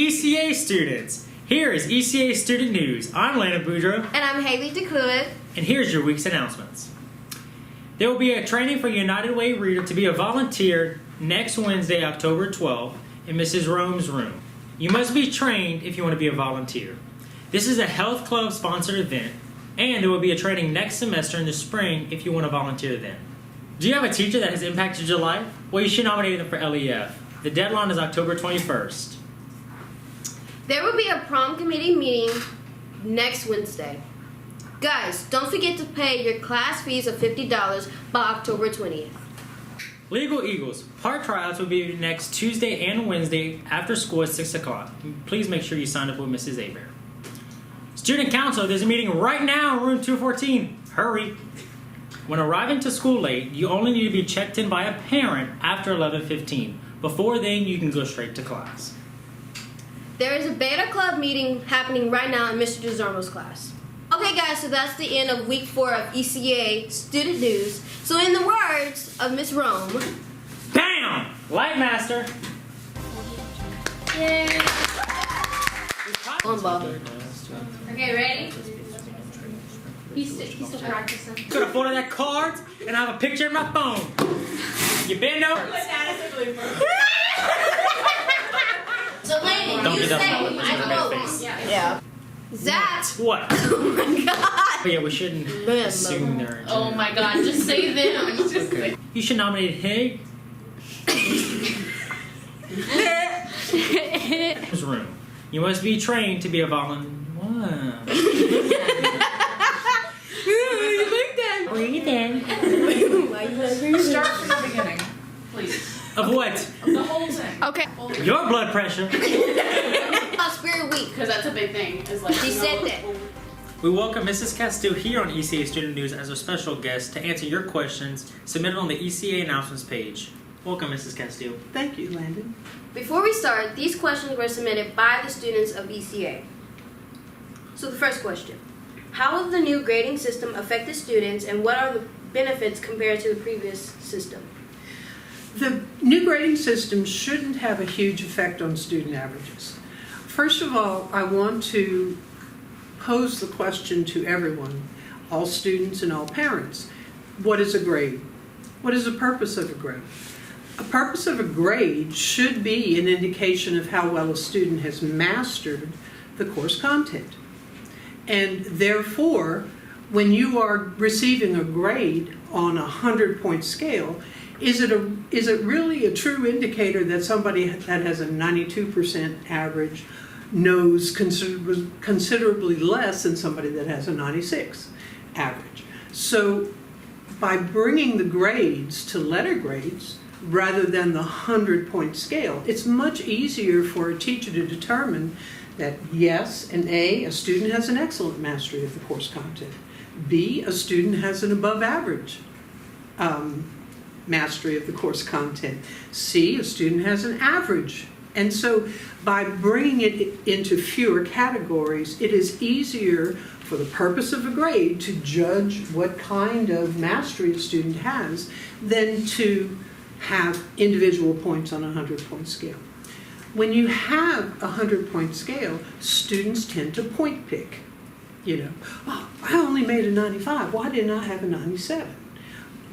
ECA students. Here is ECA Student News. I'm Lana Boudreaux. And I'm Haley DeCluitt. And here's your week's announcements. There will be a training for United Way Reader to be a volunteer next Wednesday, October 12th, in Mrs. Rome's room. You must be trained if you want to be a volunteer. This is a health club sponsored event, and there will be a training next semester in the spring if you want to volunteer then. Do you have a teacher that has impacted your life? Well, you should nominate them for LEF. The deadline is October 21st. There will be a prom committee meeting next Wednesday. Guys, don't forget to pay your class fees of $50 by October 20th. Legal Eagles. Park tryouts will be next Tuesday and Wednesday after school at 6 o'clock. Please make sure you sign up with Mrs. Aber. Student Council, there's a meeting right now in room 214. Hurry. When arriving to school late, you only need to be checked in by a parent after 11:15. Before then, you can go straight to class. There is a beta club meeting happening right now in Mr. DeZarmo's class. Okay guys, so that's the end of week 4 of ECA Student News. So in the words of Miss Rome, BAM! Light Master. Yay! On Bob. Okay, ready? He's still practicing. Could have folded that card and I have a picture in my phone. You bend over. So Landon, Don't you get up say on I my face. Yeah. That. What? Oh my God. But yeah, we shouldn't assume they're in Oh my God, just say them. Just Okay. You should nominate Hig. His room. You must be trained to be a volunteer. What? Breathe in. start from the beginning, please. Of what? The whole thing. Okay. Your blood pressure. Spirit Week. Because that's a big thing. Is like She said that. We welcome Mrs. Castille here on ECA Student News as a special guest to answer your questions submitted on the ECA announcements page. Welcome, Mrs. Castille. Thank you, Landon. Before we start, these questions were submitted by the students of ECA. So the first question. How will the new grading system affect the students and what are the benefits compared to the previous system? The new grading system shouldn't have a huge effect on student averages. First of all, I want to pose the question to everyone, all students and all parents. What is a grade? What is the purpose of a grade? A purpose of a grade should be an indication of how well a student has mastered the course content. And therefore, when you are receiving a grade on a 100-point scale, is it really a true indicator that somebody that has a 92% average knows considerably less than somebody that has a 96 average? So by bringing the grades to letter grades rather than the 100-point scale, it's much easier for a teacher to determine that yes, an A, a student has an excellent mastery of the course content. B, a student has an above average mastery of the course content. C, a student has an average. And so by bringing it into fewer categories, it is easier for the purpose of a grade to judge what kind of mastery a student has than to have individual points on a 100-point scale. When you have a 100-point scale, students tend to point pick. You know, oh, I only made a 95. Why didn't I have a 97?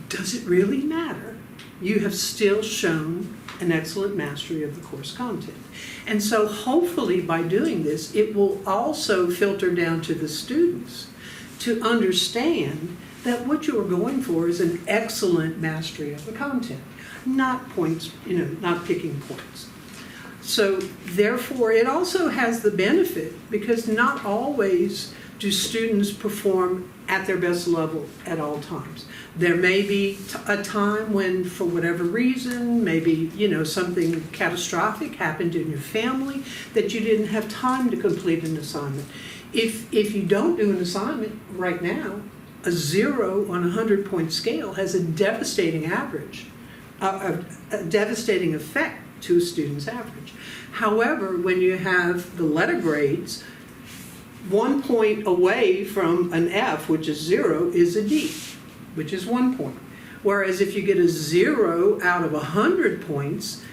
Does it really matter? You have still shown an excellent mastery of the course content. And so hopefully by doing this, it will also filter down to the students to understand that what you are going for is an excellent mastery of the content, not points, not picking points. So therefore, it also has the benefit because not always do students perform at their best level at all times. There may be a time when, for whatever reason, maybe something catastrophic happened in your family that you didn't have time to complete an assignment. If you don't do an assignment right now, a 0 on a 100-point scale has a devastating average, a devastating effect to a student's average. However, when you have the letter grades, 1 point away from an F, which is 0, is a D, which is 1 point. Whereas if you get a 0 out of 100 points,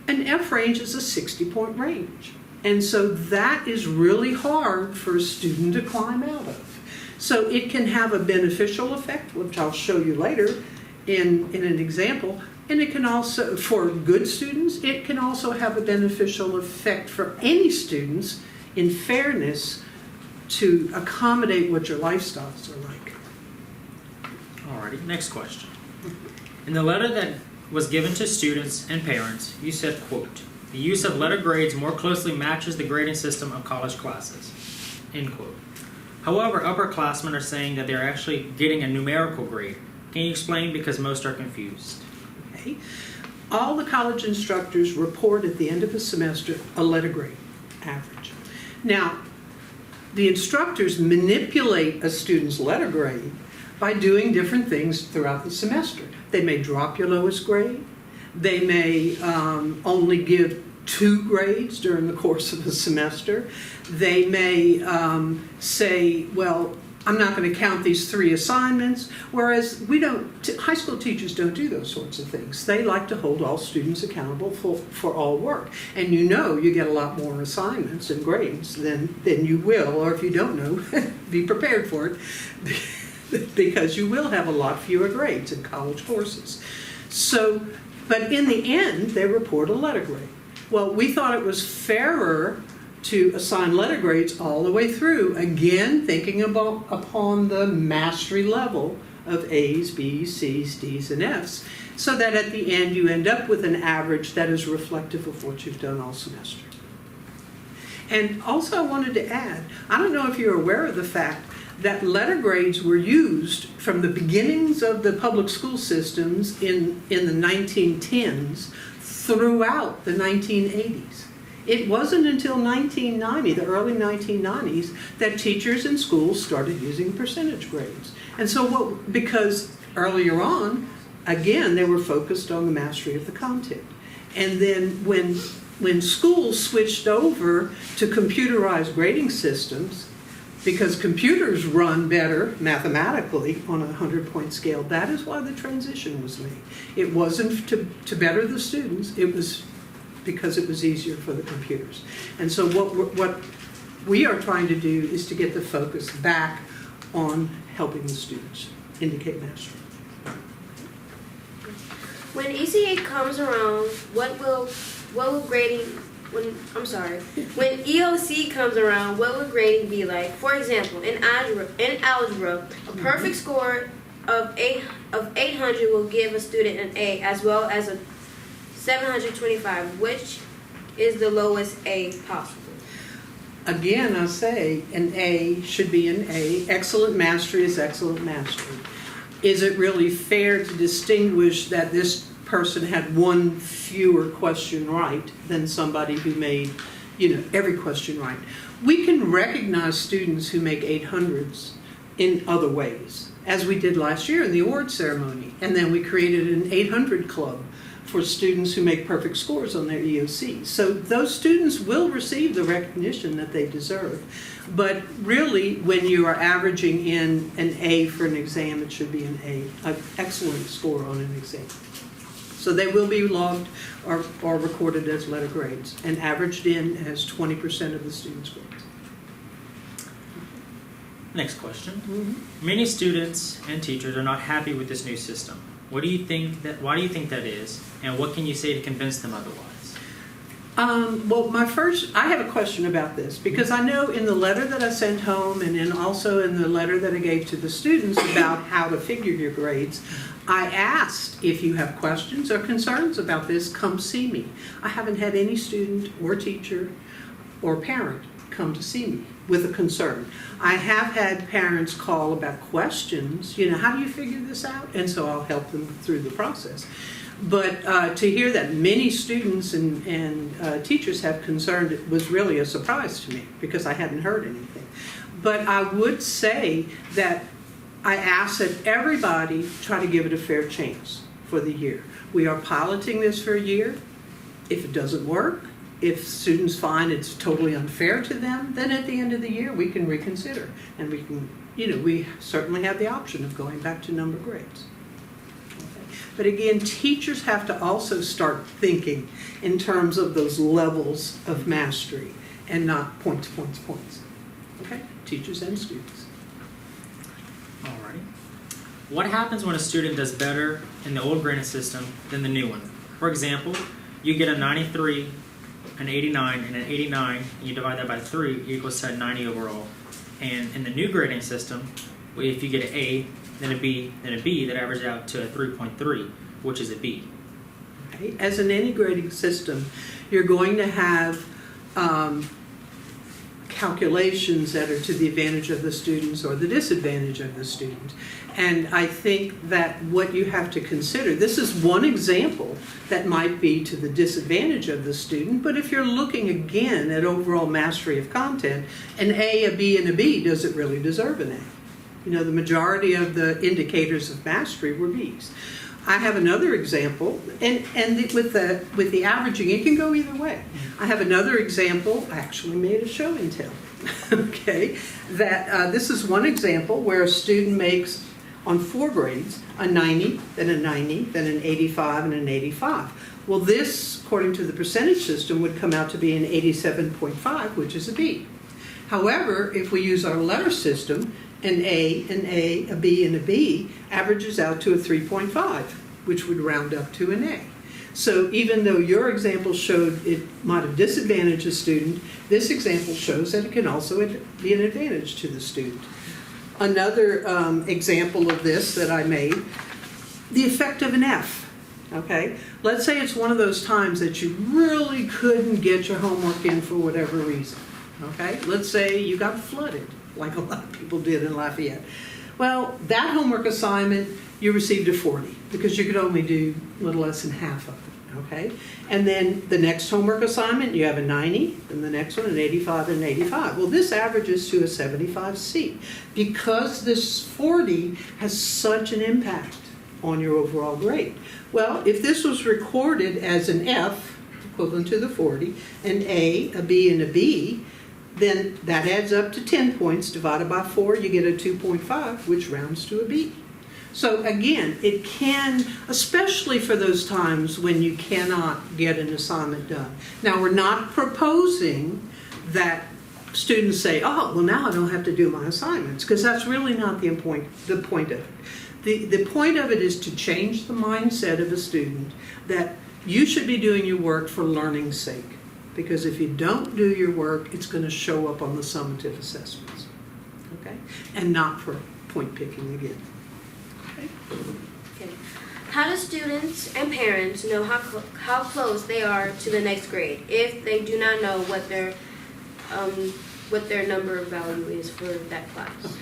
an F range is a 60-point range. And so that is really hard for a student to climb out of. So it can have a beneficial effect, which I'll show you later in an example. And it can also, for good students, it can also have a beneficial effect for any students in fairness to accommodate what your lifestyles are like. Alrighty, next question. In the letter that was given to students and parents, you said, quote, "The use of letter grades more closely matches the grading system of college classes," end quote. However, upperclassmen are saying that they're actually getting a numerical grade. Can you explain, because most are confused? Okay. All the college instructors report at the end of a semester a letter grade average. Now, the instructors manipulate a student's letter grade by doing different things throughout the semester. They may drop your lowest grade. They may only give 2 grades during the course of a semester. They may say, well, I'm not going to count these 3 assignments, whereas high school teachers don't do those sorts of things. They like to hold all students accountable for all work. And you get a lot more assignments and grades than you will, or if you don't know, be prepared for it, because you will have a lot fewer grades in college courses. So, but in the end, they report a letter grade. Well, we thought it was fairer to assign letter grades all the way through, again, thinking upon the mastery level of A's, B's, C's, D's, and F's, so that at the end you end up with an average that is reflective of what you've done all semester. And also I wanted to add, I don't know if you're aware of the fact that letter grades were used from the beginnings of the public school systems in the 1910s throughout the 1980s. It wasn't until 1990, the early 1990s, that teachers in schools started using percentage grades. And so because earlier on, again, they were focused on the mastery of the content. And then when schools switched over to computerized grading systems, because computers run better mathematically on a 100-point scale, that is why the transition was made. It wasn't to better the students, it was because it was easier for the computers. And so what we are trying to do is to get the focus back on helping the students indicate mastery. When ECA comes around, when EOC comes around, what will grading be like? For example, in algebra, a perfect score of 800 will give a student an A, as well as a 725, which is the lowest A possible. Again, I say an A should be an A. Excellent mastery is excellent mastery. Is it really fair to distinguish that this person had 1 fewer question right than somebody who made, every question right? We can recognize students who make 800s in other ways, as we did last year in the award ceremony. And then we created an 800 club for students who make perfect scores on their EOC. So those students will receive the recognition that they deserve. But really, when you are averaging in an A for an exam, it should be an excellent score on an exam. So they will be logged or recorded as letter grades and averaged in as 20% of the students' grades. Next question. Mm-hmm. Many students and teachers are not happy with this new system. Why do you think that is, and what can you say to convince them otherwise? I have a question about this, because I know in the letter that I sent home and also in the letter that I gave to the students about how to figure your grades, I asked, if you have questions or concerns about this, come see me. I haven't had any student or teacher or parent come to see me with a concern. I have had parents call about questions, how do you figure this out? And so I'll help them through the process. But to hear that many students and teachers have concerned, it was really a surprise to me, because I hadn't heard anything. But I would say that I ask that everybody try to give it a fair chance for the year. We are piloting this for a year. If it doesn't work, if students find it's totally unfair to them, then at the end of the year we can reconsider. And we can, we certainly have the option of going back to number grades. Okay. But again, teachers have to also start thinking in terms of those levels of mastery. and not points, points, points. Okay? Teachers and students. All right. What happens when a student does better in the old grading system than the new one? For example, you get a 93, an 89, and an 89, and you divide that by 3 equals to a 90 overall. And in the new grading system, if you get an A, then a B, then a B, that averages out to a 3.3, which is a B. Okay? As in any grading system, you're going to have calculations that are to the advantage of the students or the disadvantage of the student. And I think that what you have to consider, this is one example that might be to the disadvantage of the student, but if you're looking again at overall mastery of content, an A, a B, and a B, does it really deserve an A? You know, the majority of the indicators of mastery were Bs. I have another example, with the averaging, it can go either way. I have another example. I actually made a show and tell. Okay, that this is one example where a student makes on 4 grades a 90, then a 90, then an 85, and an 85. Well, this, according to the percentage system, would come out to be an 87.5, which is a B. However, if we use our letter system, an A, a B, and a B averages out to a 3.5, which would round up to an A. So even though your example showed it might have disadvantaged a student, this example shows that it can also be an advantage to the student. Another example of this that I made, the effect of an F. Okay, let's say it's one of those times that you really couldn't get your homework in for whatever reason. Okay, let's say you got flooded, like a lot of people did in Lafayette. Well, that homework assignment, you received a 40 because you could only do a little less than half of it, okay? And then the next homework assignment, you have a 90, and the next one an 85 and an 85. Well, this averages to a 75C because this 40 has such an impact on your overall grade. Well, if this was recorded as an F, equivalent to the 40, an A, a B, and a B, then that adds up to 10 points. Divided by 4, you get a 2.5, which rounds to a B. So again, it can, especially for those times when you cannot get an assignment done. Now, we're not proposing that students say, oh, well, now I don't have to do my assignments, because that's really not the point of it. The point of it is to change the mindset of a student that you should be doing your work for learning's sake. Because if you don't do your work, it's going to show up on the summative assessments, okay? And not for point picking again. Okay. How do students and parents know how close they are to the next grade if they do not know what their number value is for that class? Okay.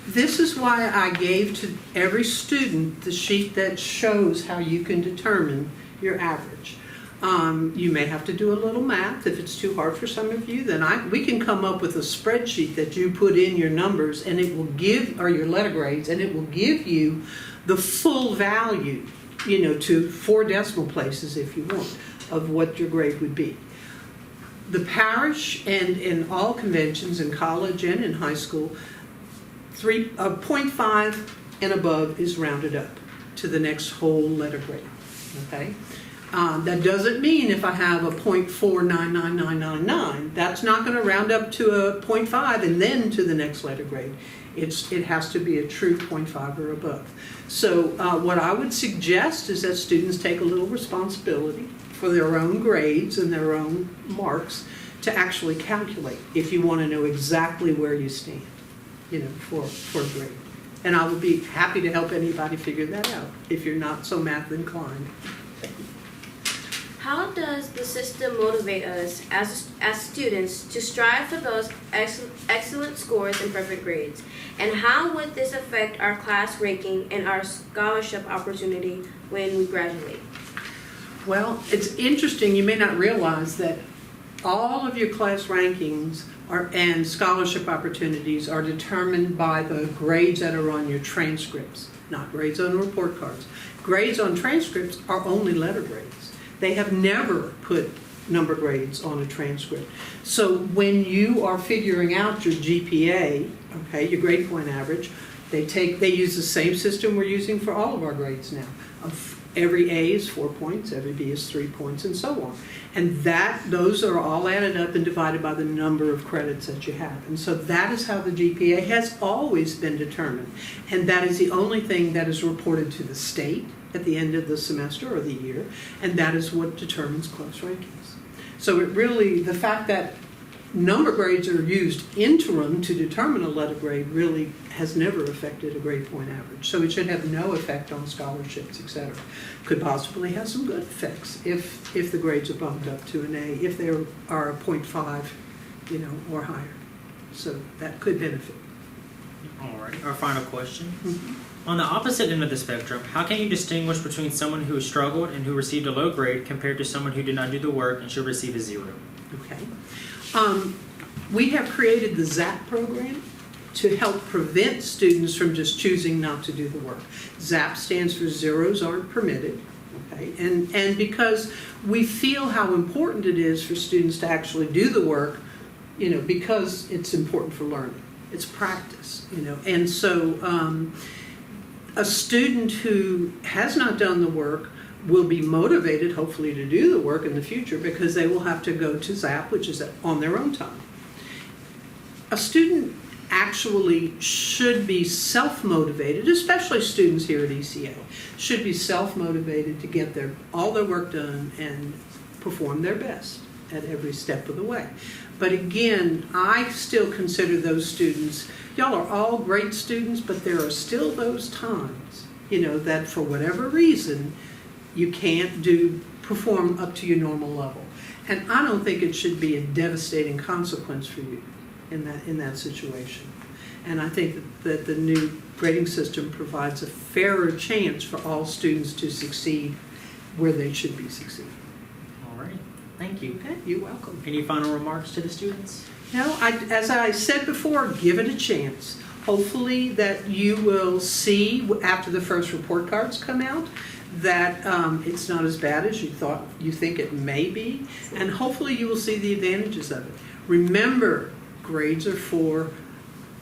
This is why I gave to every student the sheet that shows how you can determine your average. You may have to do a little math. If it's too hard for some of you, then we can come up with a spreadsheet that you put in your numbers, and it will give, or your letter grades, and it will give you the full value, you know, to 4 decimal places if you want, of what your grade would be. The parish and in all conventions in college and in high school, 0.5 and above is rounded up to the next whole letter grade. Okay. That doesn't mean if I have a 0.499999, that's not going to round up to a 0.5 and then to the next letter grade. It has to be a true 0.5 or above. So what I would suggest is that students take a little responsibility for their own grades and their own marks to actually calculate if you want to know exactly where you stand, you know, for a grade. And I would be happy to help anybody figure that out if you're not so math inclined. How does the system motivate us as students to strive for those excellent scores and perfect grades? And how would this affect our class ranking and our scholarship opportunity when we graduate? Well, it's interesting. You may not realize that all of your class rankings and scholarship opportunities are determined by the grades that are on your transcripts, not grades on report cards. Grades on transcripts are only letter grades. They have never put number grades on a transcript. So when you are figuring out your GPA, okay, your grade point average, they use the same system we're using for all of our grades now. every A is 4 points, every B is 3 points, and so on. And those are all added up and divided by the number of credits that you have. And so that is how the GPA has always been determined. And that is the only thing that is reported to the state at the end of the semester or the year, and that is what determines close rankings. So it really, the fact that number grades are used interim to determine a letter grade really has never affected a grade point average. So it should have no effect on scholarships, etc. Could possibly have some good effects if the grades are bumped up to an A, if they are a 0.5, or higher. So that could benefit. All right. Our final question. Mm-hmm. On the opposite end of the spectrum, how can you distinguish between someone who struggled and who received a low grade compared to someone who did not do the work and should receive a 0? Okay. We have created the ZAP program to help prevent students from just choosing not to do the work. ZAP stands for zeros aren't permitted, okay? And because we feel how important it is for students to actually do the work, because it's important for learning. It's practice, And so a student who has not done the work will be motivated, hopefully, to do the work in the future because they will have to go to ZAP, which is on their own time. A student actually should be self-motivated, especially students here at ECA, should be self-motivated to get all their work done and perform their best at every step of the way. But again, I still consider those students, y'all are all great students, but there are still those times, that for whatever reason, you can't perform up to your normal level. And I don't think it should be a devastating consequence for you in that situation. And I think that the new grading system provides a fairer chance for all students to succeed where they should be succeeding. All right. Thank you. Okay, you're welcome. Any final remarks to the students? No, as I said before, give it a chance. Hopefully that you will see after the first report cards come out that it's not as bad as you think it may be, and hopefully you will see the advantages of it. Remember, grades are for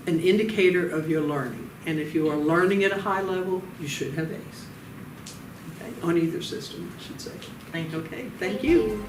an indicator of your learning, and if you are learning at a high level, you should have A's. Okay? On either system, I should say. Thank you. Okay, thank you.